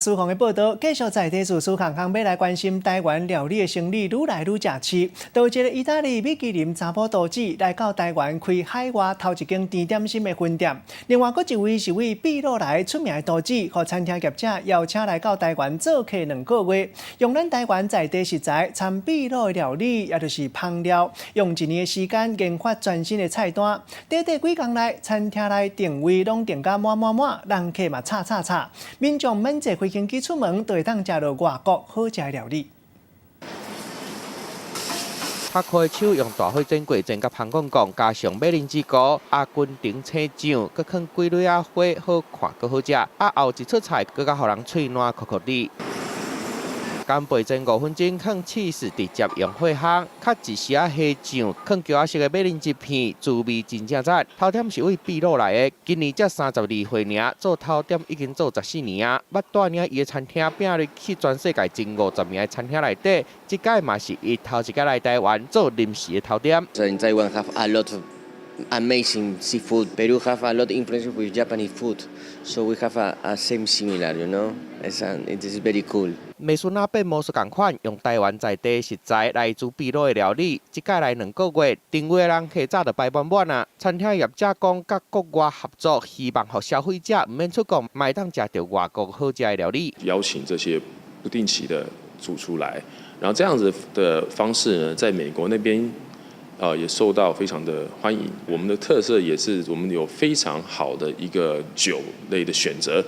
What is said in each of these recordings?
苏杭的报道，继续在地自苏杭巷要来关心台湾料理的生意愈来愈正市。有一个意大利米其林查甫厨子来到台湾开海外头一间甜点心的分店。另外，佫一位是位秘鲁来出名的厨子，和餐厅业者邀请来到台湾做客2个月，用咱台湾在地食材掺秘鲁的料理，也就是烹料，用1年的时间研发全新的菜单。短短几工内，餐厅内定位拢定甲满，人客嘛吵，民众免坐飞行机出门，就会当食到外国好食的料理。拍开的手用大火煎过煎甲香港酱，加上马铃薯糕、阿根廷青酱，佮放几蕊仔花，好看佮好食。后一出菜，佮甲互人脆软口口的。干焙煎5分钟，放起司直接用火烘，较一时啊虾酱，放姜仔色的马铃薯片，滋味真正赞。头点是位秘鲁来的，今年才32岁尔，做头点已经做14年啊。捌带领伊的餐厅拼入去全世界前50名的餐厅内底，这届嘛是伊头一届来台湾做临时的头点。So in Taiwan have a lot of amazing seafood. Peru have a lot of influence with Japanese food. So we have a same similar, you know. It is very cool. 美术那变魔术同款，用台湾在地食材来自秘鲁的料理，这届来2个月，定位人客早就排满啊。餐厅业者讲，甲国外合作，希望让消费者唔免出国，买当食到外国好食的料理。邀请这些不定期的主厨来，然后这样子的方式呢，在美国那边也受到非常的欢迎。我们的特色也是我们有非常好的一个酒类的选择。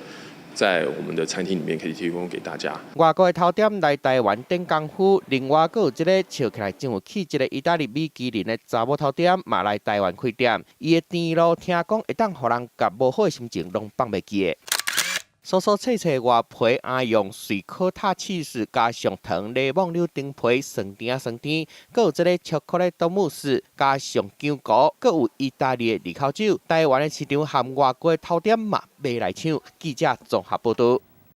在我们的餐厅里面可以提供给大家。外国的头点来台湾等功夫，另外还有一个笑起来真有气质的意大利米其林的查某头点，嘛来台湾开店。伊的甜路听讲会当互人甲无好的心情拢放袂记的。酥酥脆脆外皮，用水烤塔起司加上糖柠檬柳丁皮，酸甜，搁有这个巧克力多慕斯，加上姜膏，搁有意大利的利口酒。台湾的市场含外国的头点嘛，买来抢。记者综合报道。